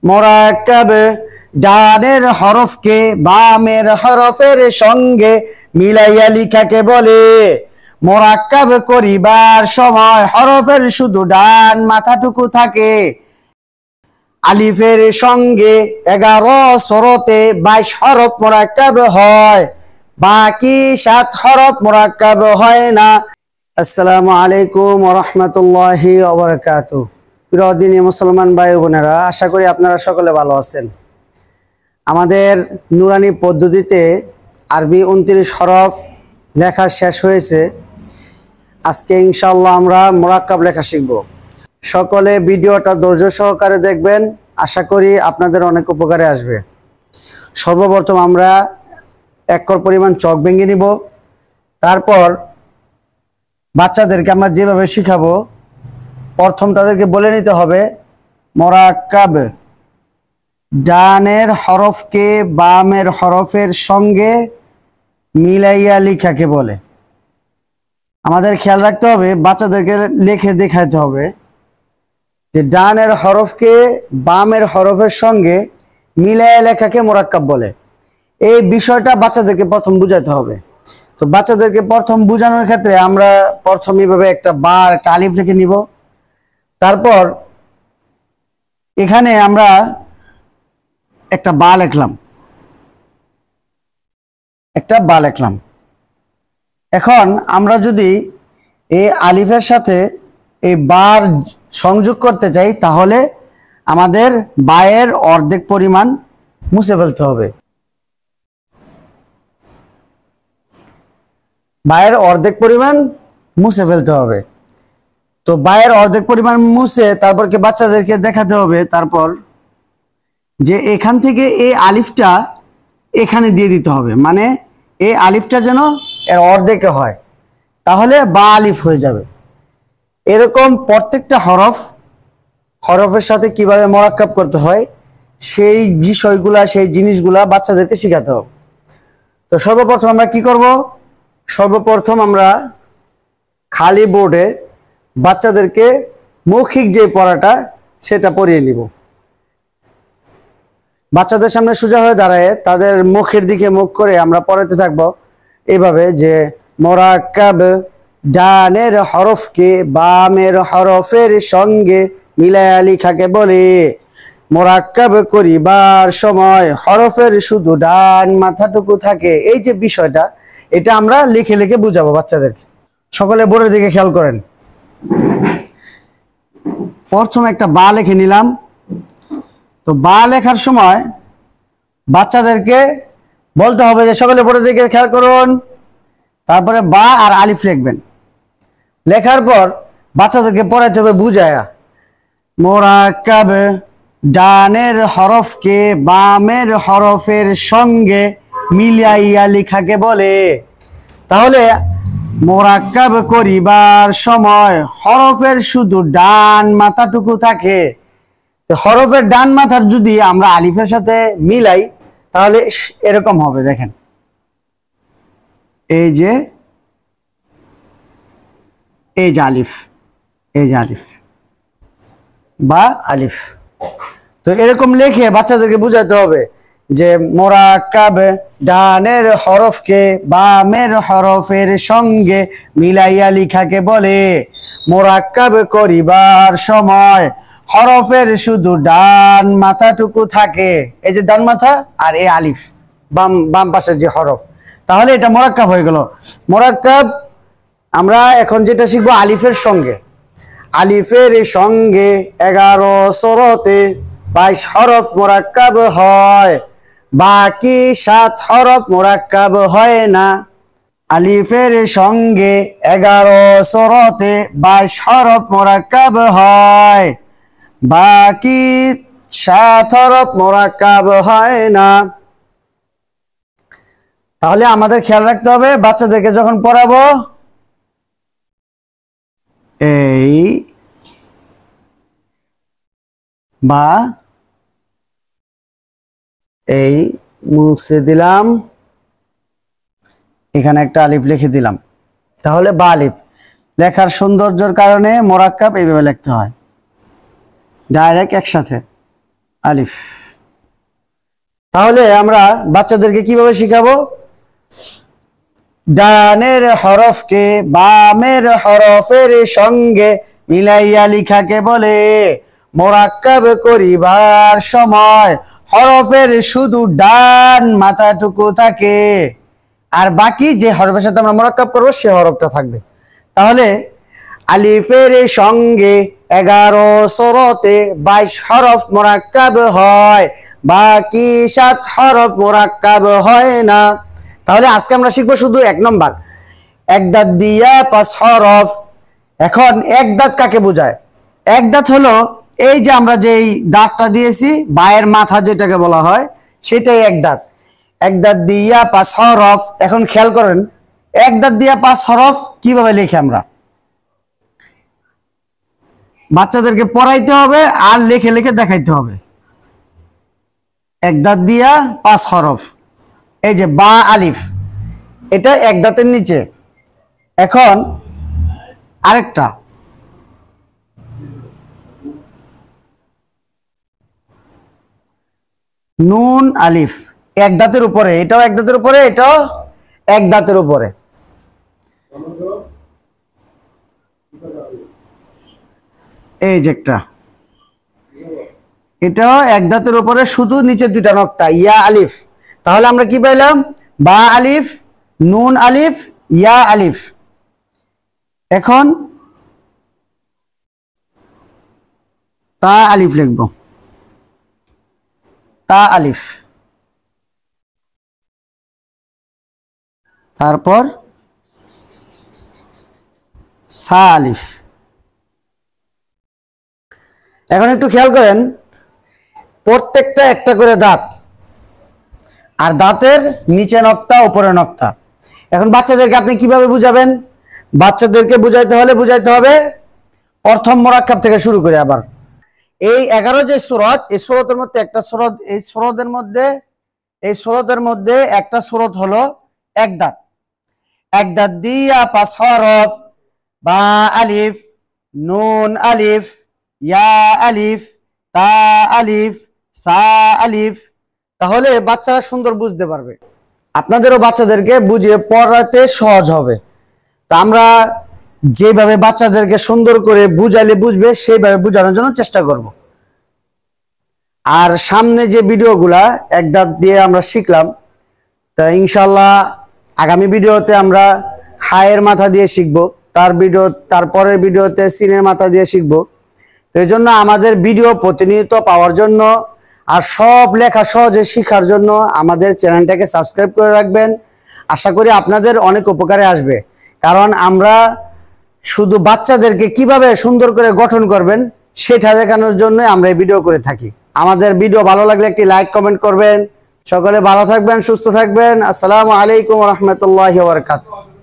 মোরাক্কাব ডানের হরফকে বামের হরফের সঙ্গে মিলাইয়া লিখাকে বলে। মোরাক্কাব করিবার সময় হরফের শুধু ডান মাথাটুকু থাকে। আলিফের সঙ্গে 11 সরতে 22 হরফ মোরাক্কাব হয়, বাকি 7 হরফ মোরাক্কাব হয় না। আসসালামু আলাইকুম ওয়া রাহমাতুল্লাহি ওয়া বারাকাতুহু। প্রিয় দিনী মুসলমান ভাই বোনেরা, আশা করি আপনারা সকলে ভালো আছেন। আমাদের নুরানি পদ্ধতিতে আরবি 29 হরফ লেখা শেষ হয়েছে। আজকে ইনশাআল্লাহ আমরা মোরাক্কাব লেখা শিখব। সকলে ভিডিওটা ধৈর্য সহকারে দেখবেন, আশা করি আপনাদের অনেক উপকারে আসবে। সর্বপ্রথম আমরা 1 কর পরিমাণ চক ভেঙে নিব। তারপর বাচ্চাদেরকে আমরা যেভাবে শিখাবো, প্রথম তাদেরকে বলে নিতে হবে মোরাক্কাব ডানের হরফকে বামের হরফের সঙ্গে মিলাইয়া লিখাকে বলে। আমাদের খেয়াল রাখতে হবে, বাচ্চাদেরকে লিখে দেখাতে হবে যে ডানের হরফকে বামের হরফের সঙ্গে মিলাইয়া লেখাকে মোরাক্কাব বলে। এই বিষয়টা বাচ্চাদেরকে প্রথম বুঝাতে হবে। তো বাচ্চাদেরকে প্রথম বোঝানোর ক্ষেত্রে আমরা প্রথম এইভাবে একটা বা একটা আলিফ লিখে নিব। তারপর এখানে আমরা একটা বা লিখলাম, এখন আমরা যদি এই আলিফের সাথে এই বার সংযোগ করতে চাই, তাহলে আমাদের বায়ের অর্ধেক পরিমাণ মুছে ফেলতে হবে। বায়ের অর্ধেক পরিমাণ মুছে ফেলতে হবে। তো বায়ের অর্ধেক পরিমাণ মুছে তারপর কি বাচ্চাদেরকে দেখাতে হবে, তারপর যে এখান থেকে এই আলিফটা এখানে দিয়ে দিতে হবে, মানে এই আলিফটা যেন এর অর্ধেকে হয়, তাহলে বা আলিফ হয়ে যাবে। এরকম প্রত্যেকটা হরফের সাথে কিভাবে মোরাক্কাব করতে হয় সেই বিষয়গুলা, সেই জিনিসগুলা বাচ্চাদেরকে শেখাতে হবে। তো সর্বপ্রথম আমরা কি করব, সর্বপ্রথম আমরা খালি বোর্ডে বাচ্চাদেরকে মৌখিক যে পড়াটা সেটা পড়িয়ে নিব। বাচ্চাদের সামনে সোজা হয়ে দাঁড়ায় তাদের মুখের দিকে মুখ করে আমরা পড়াতে থাকব এইভাবে যে মোরাক্কাব ডানের হরফকে বামের হরফের সঙ্গে মিলাইয়া লিখাকে বলে। মোরাক্কাব করিবার সময় হরফের শুধু ডান মাথাটুকু থাকে। এই যে বিষয়টা, এটা আমরা লিখে লিখে বুঝাবো বাচ্চাদেরকে। সকলে বোর্ডের দিকে খেয়াল করেন। প্রথম একটা বা লিখে নিলাম। তো বা লেখার সময় বাচ্চাদেরকে বলতে হবে যে সকলে বোর্ডের দিকে খেয়াল করুন, তারপরে বা আর আলিফ লিখবেন। লেখার পর বাচ্চাদেরকে পড়াইতে হবে বুঝায়া, মোরাক্কাব ডানের হরফকে বামের হরফের সঙ্গে মিলাইয়া লিখাকে বলে। তাহলে মোরাক্কাব করিবার সময় হরফের শুধু ডান মাথাটুকু থাকে। হরফের ডান মাথার যদি আমরা আলিফের সাথে মিলাই, তাহলে এরকম হবে। দেখেন, এই যে আলিফ, এই যে আলিফ বা আলিফ। তো এরকম লিখে বাচ্চাদেরকে বুঝাতে হবে যে মোরাক্কাব ডানের হরফকে বামের হরফের সঙ্গে মিলাইয়া লিখাকে বলে। মোরাক্কাব করিবার সময় হরফের শুধু ডান মাথাটুকু থাকে। এই যে ডান মাথা আর এই আলিফ বাম পাশের যে হরফ, তাহলে এটা মোরাক্কাব হয়ে গেল। মোরাক্কাব আমরা এখন যেটা শিখবো আলিফের সঙ্গে। আলিফের সঙ্গে 11 সরতে 22 হরফ মোরাক্কাব হয়, বাকি 7 হরফ মোরাক্কাব হয় না। আলিফের সঙ্গে 11 সরতে 22 হরফ মোরাক্কাব হয়, বাকি 7 হরফ মোরাক্কাব হয় না। তাহলে আমাদের খেয়াল রাখতে হবে, বাচ্চাদেরকে যখন পড়াবো এই বা এই মুছে দিলাম, এখানে একটা আলিফ লিখে দিলাম, তাহলে বা আলিফ। লেখার সৌন্দর্যের কারণে মোরাক্কাব এইভাবে লিখতে হয়, ডাইরেক্ট একসাথে। আলিফ। তাহলে আমরা বাচ্চাদেরকে কিভাবে শিখাবো? ডানের হরফকে বামের হরফের সঙ্গে মিলাইয়া লিখাকে বলে মোরাক্কাব করিবার সময় হরফের শুধু ডান মাথাটুকু থাকে, আর বাকি যে হরফের সাথে আমরা মোরাক্কাব করবো সে হরফটা থাকবে। তাহলে আলিফের সঙ্গে 11 সূরাতে 22 হরফ মোরাক্কাব হয়, বাকি 7 হরফ মোরাক্কাব হয় না। তাহলে আজকে আমরা শিখবো শুধু 1 নম্বর, এক দাঁত দিয়া 5 হরফ। এখন এক দাঁত কাকে বোঝায়? এক দাঁত হলো এই যে আমরা যেই দাঁতটা দিয়েছি বায়ের মাথা যেটাকে বলা হয় সেটাই এক দাঁত। এক দাঁত দিয়া 5 হরফ। এখন খেয়াল করেন এক দাঁত দিয়া 5 হরফ কিভাবে লিখি আমরা? বাচ্চাদেরকে পড়াইতে হবে আর লিখে লিখে দেখাইতে হবে। এক দাঁত দিয়া 5 হরফ, এই যে বা আলিফ, এটা এক দাঁতের নিচে। এখন আরেকটা নুন আলিফ, এক দাঁতের উপরে, এটাও এক দাঁতের উপরে, এটাও এক দাঁতের উপরে। এই যে একটা, এটাও এক দাঁতের উপরে, শুধু নিচে 2টা নক্তা, ইয়া আলিফ। তাহলে আমরা কি পাইলাম? বা আলিফ, নুন আলিফ, ইয়া আলিফ। এখন তা আলিফ লিখব, তা আলিফ, তারপর সা আলিফ। এখন একটু খেয়াল করেন প্রত্যেকটা একটা করে দাঁত, আর দাঁতের নিচে নক্তা উপরে নক্তা। এখন বাচ্চাদেরকে আপনি কিভাবে বুঝাবেন? বাচ্চাদেরকে বুঝাইতে হবে প্রথম মোরাক্কাব থেকে শুরু করে। আবার এই 11 যে সূরত, এই সূরতের মধ্যে একটা সূরত, এই সূরতের মধ্যে একটা সূরত হলো এক দাঁত। এক দাঁত দিয়া 5 হরফ, বা আলিফ, নুন আলিফ, ইয়া আলিফ, তা আলিফ, সা আলিফ। তাহলে বাচ্চারা সুন্দর বুঝতে পারবে, আপনাদেরও বাচ্চাদেরকে বুঝিয়ে পড়াতে সহজ হবে। তা আমরা যেভাবে বাচ্চাদেরকে সুন্দর করে বুঝাইলে বুঝবে সেইভাবে বুঝানোর জন্য চেষ্টা করব। আর সামনে যে ভিডিওগুলা এক দাঁত দিয়ে আমরা শিখলাম, তা ইনশাল্লাহ আগামী ভিডিওতে আমরা হায়ের মাথা দিয়ে শিখবো, তারপরের ভিডিওতে সিনের মাথা দিয়ে শিখবো। তো এই জন্য আমাদের ভিডিও প্রতিনিয়ত পাওয়ার জন্য আর সব লেখা সহজে শেখার জন্য আমাদের চ্যানেলটাকে সাবস্ক্রাইব করে রাখবেন। আশা করি আপনাদের অনেক উপকারে আসবে, কারণ আমরা শুধু বাচ্চাদেরকে কিভাবে সুন্দর করে গঠন করবেন সেটা দেখানোর জন্য আমরা এই ভিডিও করে থাকি। আমাদের ভিডিও ভালো লাগলে একটি লাইক কমেন্ট করবেন। সকলে ভালো থাকবেন, সুস্থ থাকবেন। আসসালামু আলাইকুম ওয়া রাহমাতুল্লাহি ওয়া বারাকাতুহু।